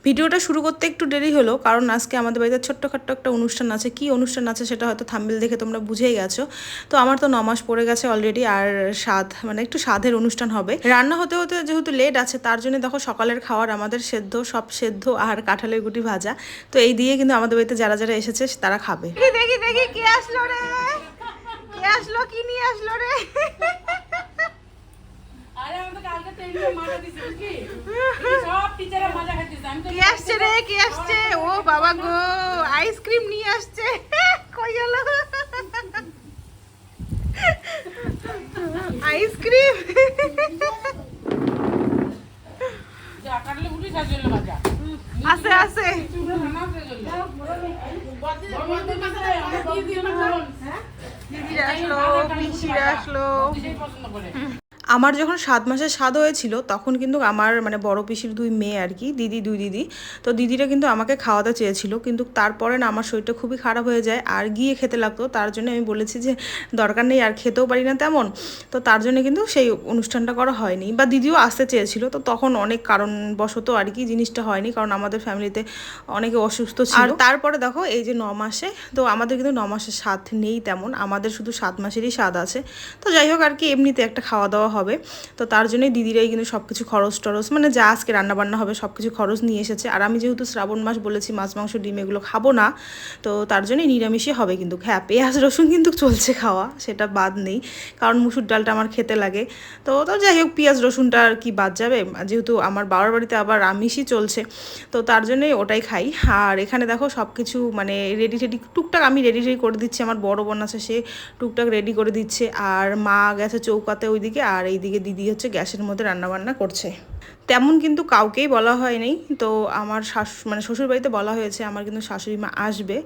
ভিডিওটা শুরু করতে একটু দেরি হলো, কারণ আজকে আমাদের বাড়িতে ছোট্টখাট্ট একটা অনুষ্ঠান আছে। কি অনুষ্ঠান আছে সেটা হয়তো থাম্বনেল দেখে তোমরা বুঝেই গেছো। তো আমার তো 9 মাস পড়ে গেছে অলরেডি, আর স্বাদ মানে একটু স্বাদের অনুষ্ঠান হবে। রান্না হতে হতে যেহেতু লেট আছে, তার জন্য দেখো সকালের খাওয়ার আমাদের সেদ্ধ, সব সেদ্ধ আর কাঁঠালের গুটি ভাজা। তো এই দিয়ে কিন্তু আমাদের বাড়িতে যারা যারা এসেছে তারা খাবে। দেখি দেখি কে আসলো রে, কে আসলো, কি নিয়ে আসলো রে? কি আসছে রে, কি আসছে? ও বাবা গো, আইসক্রিম নিয়ে আসছে। কই গেল আইসক্রিম? আছে আছে। দিদিরা আসলো, পিসিরা আসলো। আমার যখন 7 মাসের স্বাদ হয়েছিল তখন কিন্তু আমার মানে বড় পিসির 2 মেয়ে আর কি, দুই দিদি। তো দিদিরা কিন্তু আমাকে খাওয়াতে চেয়েছিল, কিন্তু তারপরে না আমার শরীরটা খুবই খারাপ হয়ে যায় আর গিয়ে খেতে লাগতো। তার জন্য আমি বলেছি যে দরকার নেই, আর খেতেও পারি না তেমন। তো তার জন্য কিন্তু সেই অনুষ্ঠানটা করা হয়নি, বা দিদিও আসতে চেয়েছিল, তো তখন অনেক কারণবশত আর কি জিনিসটা হয়নি, কারণ আমাদের ফ্যামিলিতে অনেকে অসুস্থ ছিল। আর তারপরে দেখো এই যে 9 মাসে, তো আমাদের কিন্তু 9 মাসের স্বাদ নেই তেমন, আমাদের শুধু 7 মাসেরই স্বাদ আছে। তো যাই হোক আর কি, এমনিতে একটা খাওয়া দাওয়া হবে। তো তার জন্যই দিদিরাই কিন্তু সব কিছু খরচ টরচ মানে যা আজকে রান্নাবান্না হবে সব কিছু খরচ নিয়ে এসেছে। আর আমি যেহেতু শ্রাবণ মাস বলেছি মাছ মাংস ডিম এগুলো খাবো না, তো তার জন্যই নিরামিষই হবে। কিন্তু হ্যাঁ, পেঁয়াজ রসুন কিন্তু চলছে খাওয়া, সেটা বাদ নেই, কারণ মুসুর ডালটা আমার খেতে লাগে। তো তো যাই হোক, পেঁয়াজ রসুনটা আর কি বাদ যাবে, যেহেতু আমার বাবার বাড়িতে আবার আমিষই চলছে, তো তার জন্যই ওটাই খাই। আর এখানে দেখো সব কিছু মানে রেডি টেডি টুকটাক আমি রেডি রেডি করে দিচ্ছি, আমার বড় বোন আছে সে টুকটাক রেডি করে দিচ্ছে, আর মা গেছে চৌকাতে ওইদিকে, আর এইদিকে দিদি হচ্ছে গ্যাসের মধ্যে রান্নাবান্না করছে। তেমন কিন্তু কাউকেই বলা হয়নি। তো আমার মানে শ্বশুরবাড়িতে বলা হয়েছে, আমার কিন্তু শাশুড়ি মা আসবে,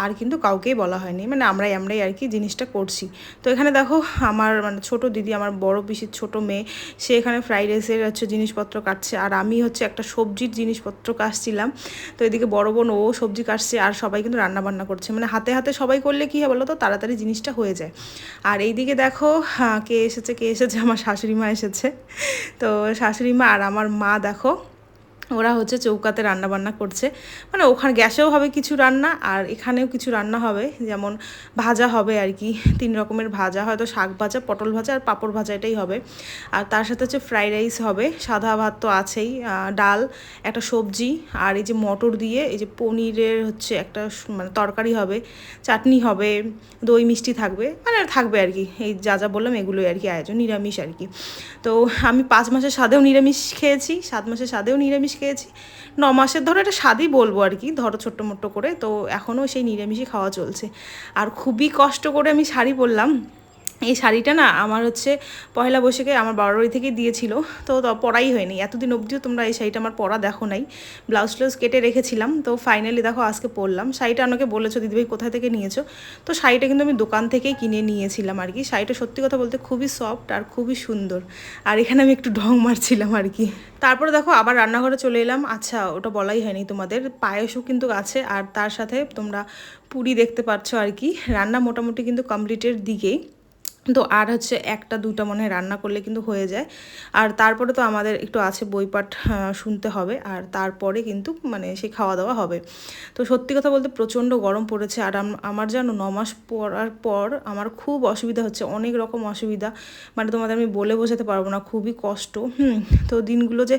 আর কিন্তু কাউকেই বলা হয়নি, মানে আমরাই আর কি জিনিসটা করছি। তো এখানে দেখো আমার মানে ছোট দিদি, আমার বড় পিসির ছোট মেয়ে, সে এখানে ফ্রাইড রাইসের হচ্ছে জিনিসপত্র কাটছে, আর আমি হচ্ছে একটা সবজির জিনিসপত্র কাটছিলাম। তো এদিকে বড় বোন ও সবজি কাটছে, আর সবাই কিন্তু রান্নাবান্না করছে, মানে হাতে হাতে সবাই করলে কী হয় বলো তো, তাড়াতাড়ি জিনিসটা হয়ে যায়। আর এইদিকে দেখো কে এসেছে, আমার শাশুড়ি মা এসেছে। তো শাশুড়ি মা আর আমার মা দেখো, ওরা হচ্ছে চৌকাতে রান্না বান্না করছে, মানে ওখানে গ্যাসেও হবে কিছু রান্না, আর এখানেও কিছু রান্না হবে, যেমন ভাজা হবে আর কি, 3 রকমের ভাজা, হয়তো শাক ভাজা, পটল ভাজা আর পাঁপড় ভাজা, এটাই হবে। আর তার সাথে হচ্ছে ফ্রাইড রাইস হবে, সাদা ভাত তো আছেই, ডাল, একটা সবজি, আর এই যে মটর দিয়ে এই যে পনিরের হচ্ছে একটা মানে তরকারি হবে, চাটনি হবে, দই মিষ্টি থাকবে, মানে থাকবে আর কি, এই যা যা বললাম এগুলোই আর কি আয়োজন, নিরামিষ আর কি। তো আমি 5 মাসের স্বাদেও নিরামিষ খেয়েছি, 7 মাসের স্বাদেও নিরামিষ খেয়েছি, 9 মাসের ধরো এটা স্বাদই বলবো আর কি, ধরো ছোট্ট মোট্ট করে। তো এখনও সেই নিরামিষই খাওয়া চলছে। আর খুবই কষ্ট করে আমি শাড়ি পরলাম। এই শাড়িটা না আমার হচ্ছে পয়লা বৈশাখে আমার বাবার বাড়ি থেকেই দিয়েছিল, তো পরাই হয়নি এতদিন অবধিও, তোমরা এই শাড়িটা আমার পরা দেখো নাই, ব্লাউজ ট্লাউজ কেটে রেখেছিলাম। তো ফাইনালি দেখো আজকে পরলাম শাড়িটা। অনেকে বলেছো দিদিভাই কোথায় থেকে নিয়েছো, তো শাড়িটা কিন্তু আমি দোকান থেকেই কিনে নিয়েছিলাম আর কি। শাড়িটা সত্যি কথা বলতে খুবই সফট আর খুবই সুন্দর, আর এখানে আমি একটু ঢং মারছিলাম আর কি। তারপরে দেখো আবার রান্নাঘরে চলে এলাম। আচ্ছা, ওটা বলাই হয়নি তোমাদের, পায়েসও কিন্তু আছে, আর তার সাথে তোমরা পুরি দেখতে পাচ্ছ আর কি। রান্না মোটামুটি কিন্তু কমপ্লিটের দিকেই। তো আর হচ্ছে 1টা 2টা মনে হয় রান্না করলে কিন্তু হয়ে যায়। আর তারপরে তো আমাদের একটু আছে বইপাঠ শুনতে হবে, আর তারপরে কিন্তু মানে সেই খাওয়া দাওয়া হবে। তো সত্যি কথা বলতে প্রচণ্ড গরম পড়েছে, আর আমার জানো 9 মাস পরার পর আমার খুব অসুবিধা হচ্ছে, অনেক রকম অসুবিধা, মানে তোমাদের আমি বলে বোঝাতে পারবো না, খুবই কষ্ট। তো দিনগুলো যে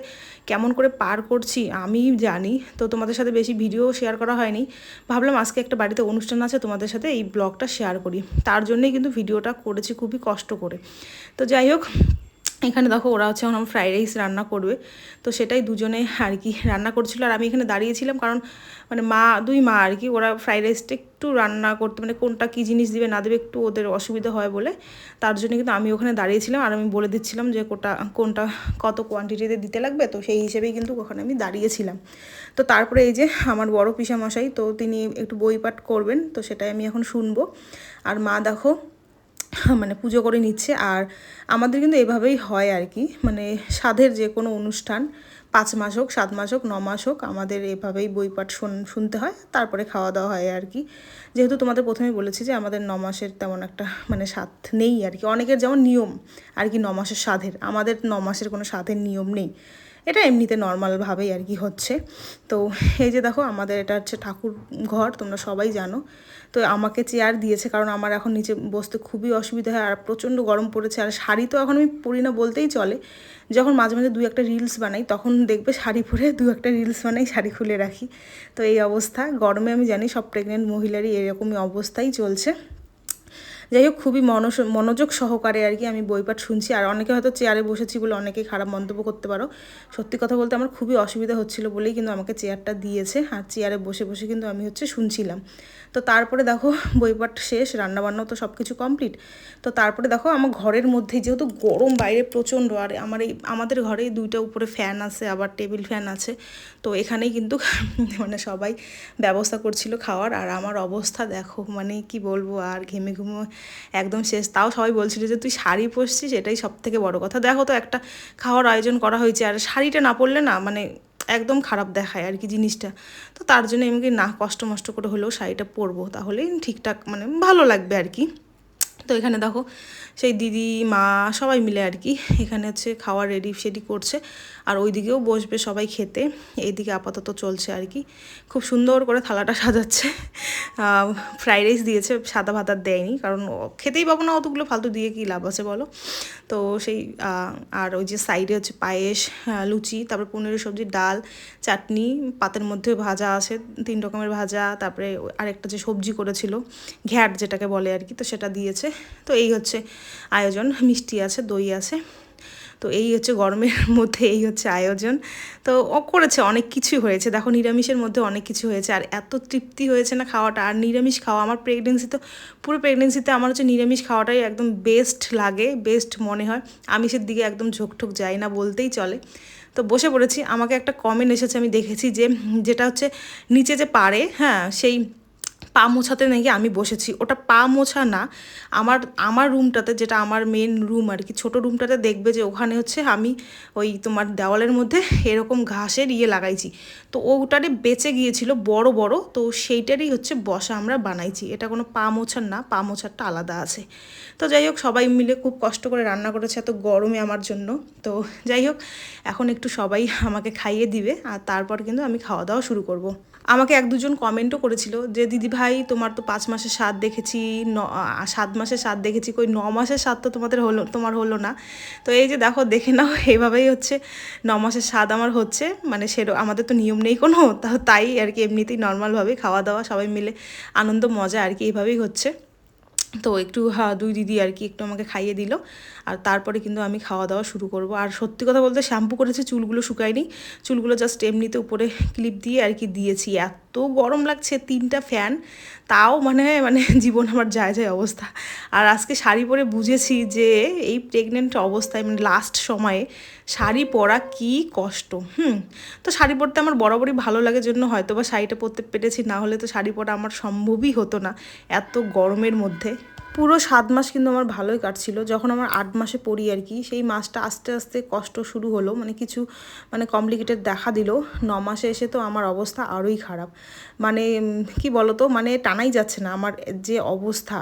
কেমন করে পার করছি আমি জানি। তো তোমাদের সাথে বেশি ভিডিও শেয়ার করা হয়নি, ভাবলাম আজকে একটা বাড়িতে অনুষ্ঠান আছে, তোমাদের সাথে এই ব্লগটা শেয়ার করি, তার জন্যই কিন্তু ভিডিওটা করেছি খুবই কষ্ট করে। তো যাই হোক, এখানে দেখো ওরা হচ্ছে এখন আমার ফ্রাইড রাইস রান্না করবে, তো সেটাই দুজনে আর কি রান্না করছিল, আর আমি এখানে দাঁড়িয়েছিলাম, কারণ মানে দুই মা আর কি, ওরা ফ্রাইড রাইসটা একটু রান্না করতে মানে কোনটা কী জিনিস দিবে না দেবে একটু ওদের অসুবিধা হয় বলে, তার জন্য কিন্তু আমি ওখানে দাঁড়িয়েছিলাম, আর আমি বলে দিচ্ছিলাম যে কোনটা কত কোয়ান্টিটিতে দিতে লাগবে, তো সেই হিসেবেই কিন্তু ওখানে আমি দাঁড়িয়েছিলাম। তো তারপরে এই যে আমার বড় পিসামশাই, তো তিনি একটু বই পাঠ করবেন, তো সেটাই আমি এখন শুনবো। আর মা দেখো মানে পুজো করে নিচ্ছে। আর আমাদের কিন্তু এভাবেই হয় আর কি, মানে সাধের যে কোনো অনুষ্ঠান 5 মাস হোক, 7 মাস হোক, 9 মাস হোক, আমাদের এভাবেই বইপাঠ শুনতে হয়, তারপরে খাওয়া দাওয়া হয় আর কি। যেহেতু তোমাদের প্রথমেই বলেছি যে আমাদের 9 মাসের তেমন একটা মানে স্বাদ নেই আর কি, অনেকের যেমন নিয়ম আর কি 9 মাসের স্বাদের, আমাদের 9 মাসের কোনো স্বাদের নিয়ম নেই, এটা এমনিতে নর্মালভাবেই আর কি হচ্ছে। তো এই যে দেখো আমাদের এটা হচ্ছে ঠাকুর ঘর, তোমরা সবাই জানো। তো আমাকে চেয়ার দিয়েছে কারণ আমার এখন নিচে বসতে খুবই অসুবিধা হয় আর প্রচণ্ড গরম পড়েছে। আর শাড়ি তো এখন আমি পরি না বলতেই চলে, যখন মাঝে মাঝে দু একটা রিলস বানাই তখন দেখবে শাড়ি পরে দু একটা রিলস বানাই, শাড়ি খুলে রাখি। তো এই অবস্থা গরমে, আমি জানি সব প্রেগনেন্ট মহিলারই এরকমই অবস্থাই চলছে। যাই হোক, খুবই মনোযোগ সহকারে আর কি আমি বইপাঠ শুনছি। আর অনেকে হয়তো চেয়ারে বসেছি বলে অনেকেই খারাপ মন্তব্য করতে পারো, সত্যি কথা বলতে আমার খুবই অসুবিধা হচ্ছিল বলেই কিন্তু আমাকে চেয়ারটা দিয়েছে। আর চেয়ারে বসে বসে কিন্তু আমি শুনছিলাম। তো তারপরে দেখো বইপাঠ শেষ, রান্নাবান্নাও তো সব কিছু কমপ্লিট। তো তারপরে দেখো আমার ঘরের মধ্যেই যেহেতু গরম বাইরে প্রচণ্ড, আর আমাদের ঘরে দুইটা উপরে ফ্যান আছে, আবার টেবিল ফ্যান আছে। তো এখানেই কিন্তু মানে সবাই ব্যবস্থা করছিল খাওয়ার। আর আমার অবস্থা দেখো, মানে কি বলবো, আর ঘেমে ঘুমে একদম শেষ। তাও সবাই বলছিল যে তুই শাড়ি পরছিস, এটাই সব থেকে বড় কথা। দেখো তো একটা খাওয়ার আয়োজন করা হয়েছে আর শাড়িটা না পরলে না মানে একদম খারাপ দেখায় আর কি জিনিসটা। তো তার জন্য এমনি না কষ্ট মষ্ট করে হলেও শাড়িটা পরবো, তাহলেই ঠিকঠাক মানে ভালো লাগবে আর কি। তো এখানে দেখো সেই দিদি মা সবাই মিলে আর কি এখানে খাওয়ার রেডি করছে। আর ওইদিকেও বসবে সবাই খেতে, এইদিকে আপাতত চলছে আর কি। খুব সুন্দর করে থালাটা সাজাচ্ছে। ফ্রাইড রাইস দিয়েছে, সাদা ভাত আর দেয়নি, কারণ খেতেই পাবো না অতগুলো, ফালতু দিয়ে কি লাভ আছে বলো। তো সেই আর ওই যে সাইডে পায়েস, লুচি, তারপরে পনিরের সবজি, ডাল, চাটনি, পাতের মধ্যে ভাজা আছে 3 রকমের ভাজা, তারপরে আরেকটা যে সবজি করেছিল ঘ্যাট যেটাকে বলে আর কি, তো সেটা দিয়েছে। তো এই আয়োজন, মিষ্টি আছে, দই আছে। তো এই গরমের মধ্যে এই আয়োজন। তো ও করেছে, অনেক কিছুই হয়েছে দেখো, নিরামিষের মধ্যে অনেক কিছু হয়েছে। আর এত তৃপ্তি হয়েছে না খাওয়াটা। আর নিরামিষ খাওয়া আমার পুরো প্রেগনেন্সিতে আমার নিরামিষ খাওয়াটাই একদম বেস্ট লাগে, বেস্ট মনে হয়। আমিষের দিকে একদম ঝোঁকঠোক যায় না বলতেই চলে। তো বসে পড়েছি। আমাকে একটা কমেন্ট এসেছে, আমি দেখেছি যেটা নিচে যে পারে, হ্যাঁ, সেই পা মোছাতে নাকি আমি বসেছি। ওটা পা মোছা না, আমার আমার রুমটাতে, যেটা আমার মেন রুম আর কি, ছোটো রুমটাতে দেখবে যে ওখানে আমি ওই তোমার দেওয়ালের মধ্যে এরকম ঘাসের লাগাইছি। তো ওটারে বেঁচে গিয়েছিল বড় বড়, তো সেইটারই বসা আমরা বানাইছি। এটা কোনো পা মোছার না, পা মোছারটা আলাদা আছে। তো যাই হোক, সবাই মিলে খুব কষ্ট করে রান্না করেছে এত গরমে আমার জন্য। তো যাই হোক, এখন একটু সবাই আমাকে খাইয়ে দিবে আর তারপর কিন্তু আমি খাওয়া দাওয়া শুরু করব। আমাকে 1-2 জন কমেন্টও করেছিল যে দিদি ভাই তোমার তো 5 মাসের স্বাদ দেখেছি, 7 মাসের স্বাদ দেখেছি, কই 9 মাসের স্বাদ তো তোমার হলো না। তো এই যে দেখো, দেখে নাও, এইভাবেই 9 মাসের স্বাদ আমার হচ্ছে। মানে আমাদের তো নিয়ম নেই কোনো, তাই আর কি এমনিতেই নর্মালভাবেই খাওয়া দাওয়া সবাই মিলে আনন্দ মজা আর কি এইভাবেই হচ্ছে। তো একটু দুই দিদি আর কি একটু আমাকে খাইয়ে দিল। আর তারপরে কিন্তু আমি খাওয়া দাওয়া শুরু করব। আর সত্যি কথা বলতে শ্যাম্পু করেছি, চুলগুলো শুকায়নি, চুলগুলো জাস্ট এমনিতে উপরে ক্লিপ দিয়ে আর কি দিয়েছি। এত গরম লাগছে, 3টা ফ্যান, তাও মানে জীবন আমার যায় যায় অবস্থা। আর আজকে শাড়ি পরে বুঝেছি যে এই প্রেগনেন্ট অবস্থায় মানে লাস্ট সময়ে শাড়ি পরা কি কষ্ট। তো শাড়ি পরতে আমার বরাবরই ভালো লাগে জন্য হয়তো বা শাড়িটা পরতে পেরেছি, না হলে তো শাড়ি পরা আমার সম্ভবই হতো না এত গরমের মধ্যে। পুরো 7 মাস কিন্তু আমার ভালোই কাটছিল। যখন আমার 8 মাসে পড়ি আর কি, সেই মাসটা আস্তে আস্তে কষ্ট শুরু হলো, মানে কিছু কমপ্লিকেটেড দেখা দিল। 9 মাসে এসে তো আমার অবস্থা আরোই খারাপ। মানে কি বলতো, মানে টানাই যাচ্ছে না আমার যে অবস্থা।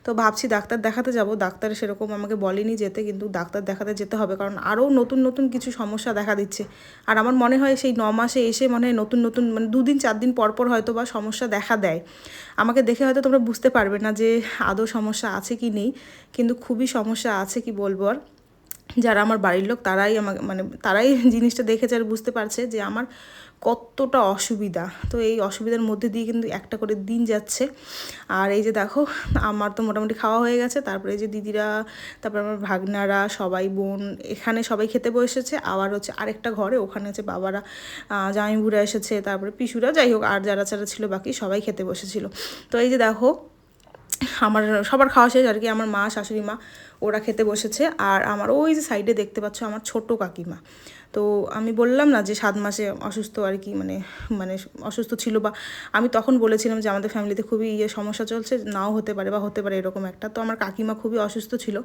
তো ভাবছি ডাক্তার দেখাতে যাব। ডাক্তার সেরকম আমাকে বলেনি যেতে, কিন্তু ডাক্তার দেখাতে যেতে হবে, কারণ আরও নতুন নতুন কিছু সমস্যা দেখা দিচ্ছে। আর আমার মনে হয় সেই 9 মাসে এসে নতুন নতুন 2 দিন 4 দিন পর পর হয়তো বা সমস্যা দেখা দেয়। আমাকে দেখে হয়তো তোমরা বুঝতে পারবে না যে আদৌ সমস্যা আছে কি নেই, কিন্তু খুবই সমস্যা আছে, কি বলবো আর। যারা আমার বাড়ির লোক তারাই আমাকে তারাই জিনিসটা দেখেছে আর বুঝতে পারছে যে আমার কতটা অসুবিধা। তো এই অসুবিধার মধ্যে দিয়ে কিন্তু একটা করে দিন যাচ্ছে। আর এই যে দেখো, আমার তো মোটামুটি খাওয়া হয়ে গেছে। তারপরে এই যে দিদিরা, তারপরে আমার ভাগনারা, সবাই বোন, এখানে সবাই খেতে বসেছে। আবার আরেকটা ঘরে, ওখানে বাবারা, জামাইবুড়া এসেছে, তারপরে পিসুরা, যাই হোক আর যারা যারা ছিল বাকি সবাই খেতে বসেছিল। তো এই যে দেখো, আমার সবার খাওয়া শেষ আর কি। আমার মা, শাশুড়ি মা, ওরা খেতে বসেছে। আর আমার ওই যে সাইডে দেখতে পাচ্ছ আমার ছোট কাকিমা। তো আমি বললাম না যে 7 মাসে অসুস্থ আর কি, মানে অসুস্থ ছিল, বা আমি তখন বলেছিলাম যে আমাদের ফ্যামিলিতে খুবই সমস্যা চলছে, নাও হতে পারে বা হতে পারে এরকম একটা। তো আমার কাকিমা খুবই অসুস্থ ছিল।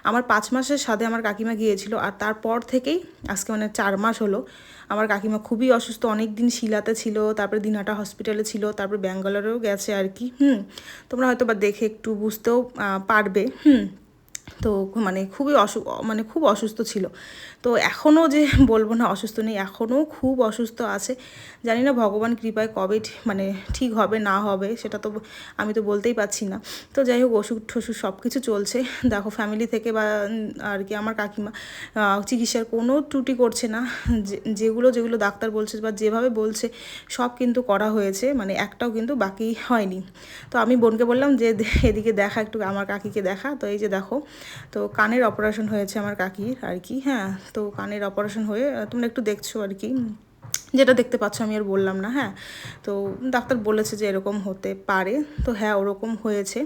আমার 5 মাসের সাথে আমার কাকিমা গিয়েছিল। আর তারপর থেকেই আজকে 4 মাস হলো আমার কাকিমা খুবই অসুস্থ। অনেক দিন শিলাতে ছিল, তারপরে দিনহাটা হসপিটালে ছিল, তারপরে ব্যাঙ্গালোরেও গেছে আর কি। তোমরা হয়তো বা দেখে একটু বুঝতেও পারবে। তো খুবই খুব অসুস্থ ছিল। তো এখনও যে বলবো না অসুস্থ নেই, এখনও খুব অসুস্থ আছে। জানি না ভগবান কৃপায় কবে মানে ঠিক হবে না হবে সেটা তো আমি তো বলতেই পারছি না। তো যাই হোক ওষুধ টষুধ সব কিছু চলছে। দেখো ফ্যামিলি থেকে বা আর কি আমার কাকিমা চিকিৎসার কোনো ত্রুটি করছে না। যেগুলো যেগুলো ডাক্তার বলছে বা যেভাবে বলছে সব কিন্তু করা হয়েছে, মানে একটাও কিন্তু বাকি হয়নি। তো আমি বোনকে বললাম যে এদিকে দেখা, একটু আমার কাকিকে দেখা। তো এই যে দেখো, তো কানের অপারেশন হয়েছে আমার কাকির আর কি। হ্যাঁ, তো কানের অপারেশন হয়ে তোমরা একটু দেখছো আর কি, যেটা দেখতে পাচ্ছ আমি আর বললাম না। হ্যাঁ, তো ডাক্তার বলেছে যে এরকম হতে পারে। তো হ্যাঁ, ওরকম হয়েছে।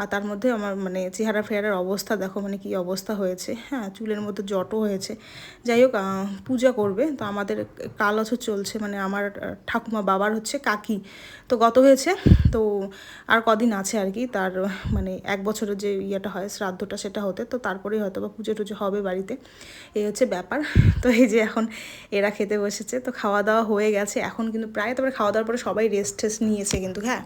আর তার মধ্যে আমার মানে চেহারা ফেহারার অবস্থা দেখো, মানে কি অবস্থা হয়েছে। হ্যাঁ, চুলের মধ্যে জটও হয়েছে। যাই হোক, পূজা করবে। তো আমাদের কাল বছর চলছে, মানে আমার ঠাকুমা বাবার হচ্ছে কাকি তো গত হয়েছে। তো আর কদিন আছে আর কি তার মানে 1 বছরের যে ইয়েটা হয় শ্রাদ্ধটা সেটা হতে, তো তারপরেই হয়তো বা পুজো টুজো হবে বাড়িতে। এই হচ্ছে ব্যাপার। তো এই যে এখন এরা খেতে বসেছে, তো খাওয়া দাওয়া হয়ে গেছে এখন কিন্তু প্রায়। তারপরে খাওয়া দাওয়ার পরে সবাই রেস্ট টেস্ট নিয়েছে কিন্তু। হ্যাঁ,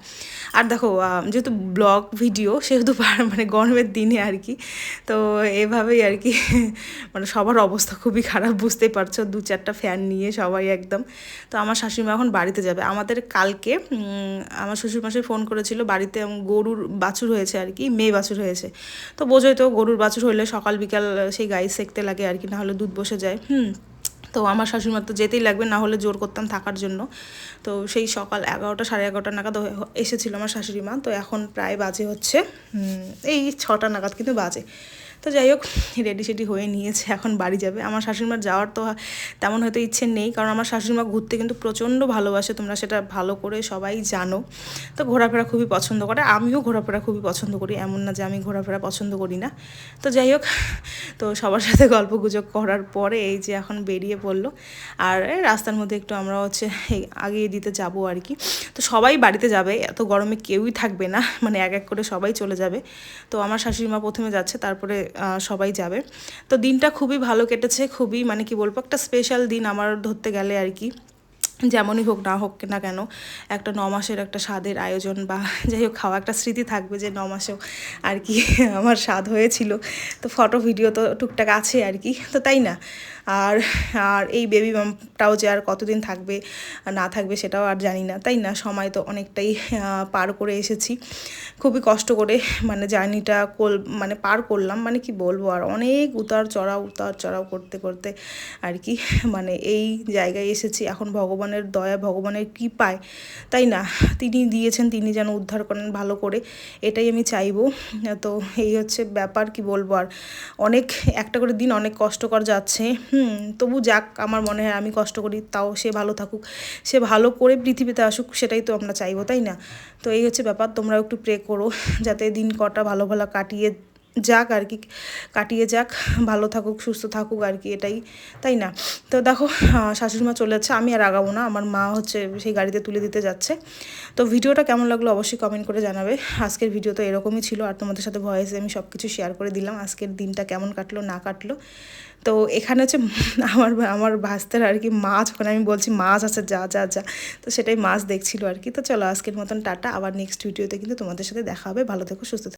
আর দেখো যেহেতু ব্লগ ভিডিও সেহেতু মানে গরমের দিনে আর কি, তো এভাবেই আর কি মানে সবার অবস্থা খুবই খারাপ, বুঝতেই পারছো। 2-4টা ফ্যান নিয়ে সবাই একদম। তো আমার শাশুড়িমা এখন বাড়িতে যাবে। আমাদের কালকে আমার শ্বশুরমশাই ফোন করেছিল, বাড়িতে গরুর বাছুর হয়েছে আর কি, মেয়ে বাছুর হয়েছে। তো বোঝোই তো, গরুর বাছুর হলে সকাল বিকাল সেই গায়ে সেকতে লাগে আর কি, না হলে দুধ বসে যায়। তো আমার শাশুড়িমার তো যেতেই লাগবে, না হলে জোর করতাম থাকার জন্য। তো সেই সকাল 11টা 11:30 নাগাদ এসেছিলো আমার শাশুড়িমা। তো এখন প্রায় বাজে হচ্ছে এই 6টা নাগাদ কিন্তু বাজে। তো যাই হোক, রেডি সেডি হয়ে নিয়েছে, এখন বাড়ি যাবে। আমার শাশুড়িমার যাওয়ার তো তেমন হয়তো ইচ্ছে নেই, কারণ আমার শাশুড়িমা ঘুরতে কিন্তু প্রচণ্ড ভালোবাসে, তোমরা সেটা ভালো করে সবাই জানো। তো ঘোরাফেরা খুবই পছন্দ করে, আমিও ঘোরাফেরা খুবই পছন্দ করি, এমন না যে আমি ঘোরাফেরা পছন্দ করি না। তো যাই হোক, তো সবার সাথে গল্প গুজব করার পরে এই যে এখন বেরিয়ে পড়লো। আর রাস্তার মধ্যে একটু আমরা হচ্ছে আগিয়ে দিতে যাব আর কি। তো সবাই বাড়িতে যাবে, এত গরমে কেউই থাকবে না, মানে এক এক করে সবাই চলে যাবে। তো আমার শাশুড়িমা প্রথমে যাচ্ছে, তারপরে সবাই যাবে। তো দিনটা খুবই ভালো কেটেছে, খুবই মানে কি বলবো, একটা স্পেশাল দিন আমার ধরতে গেলে আর কি। যেমনই হোক না হোক না কেন, একটা 9 মাসের একটা স্বাদের আয়োজন বা যাই হোক খাওয়া একটা স্মৃতি থাকবে যে 9 মাসেও আর কি আমার স্বাদ হয়েছিল। তো ফটো ভিডিও তো টুকটাক আছে আর কি, তো তাই না। আর আর এই বেবি মামটাও যে আর কতদিন থাকবে না থাকবে সেটাও আর জানি না, তাই না। সময় তো অনেকটাই পার করে এসেছি, খুবই কষ্ট করে মানে জার্নিটা মানে পার করলাম, মানে কি বলবো, আর অনেক উতার চড়াও করতে করতে আর কি মানে এই জায়গায় এসেছি। এখন ভগবানের দয়া, ভগবানের কৃপায়, তাই না, তিনি দিয়েছেন, তিনি যেন উদ্ধার করেন ভালো করে, এটাই আমি চাইবো। তো এই হচ্ছে ব্যাপার, কি বলবো আর। অনেক একটা করে দিন অনেক কষ্টকর যাচ্ছে, তবু যাক, আমার মনে হয় আমি কষ্ট করি তাও সে ভালো থাকুক, সে ভালো করে পৃথিবীতে আসুক, সেটাই তো আমরা চাইবো, তাই না। তো এই হচ্ছে ব্যাপার, তোমরাও একটু প্রে করো যাতে দিন কটা ভালো ভালো কাটিয়ে যাক আর কি, কাটিয়ে যাক, ভালো থাকুক সুস্থ থাকুক আর কি, এটাই, তাই না। তো দেখো শাশুড়িমা চলে যাচ্ছে, আমি আর আগাবো না, আমার মা হচ্ছে সেই গাড়িতে তুলে দিতে যাচ্ছে। তো ভিডিওটা কেমন লাগলো অবশ্যই কমেন্ট করে জানাবে। আজকের ভিডিও তো এরকমই ছিল, আর তোমাদের সাথে ভয়েসে আমি সব কিছু শেয়ার করে দিলাম, আজকের দিনটা কেমন কাটলো না কাটলো। তো এখানে হচ্ছে আমার ভাস্তার আর কি মাছ, ওখানে আমি বলছি মাছ আছে, যা যা যা, তো সেটাই মাছ দেখছিল আর কি। তো চলো আজকের মতন টাটা, আবার নেক্সট ভিডিওতে কিন্তু তোমাদের সাথে দেখা হবে, ভালো থেকো সুস্থ থেকো।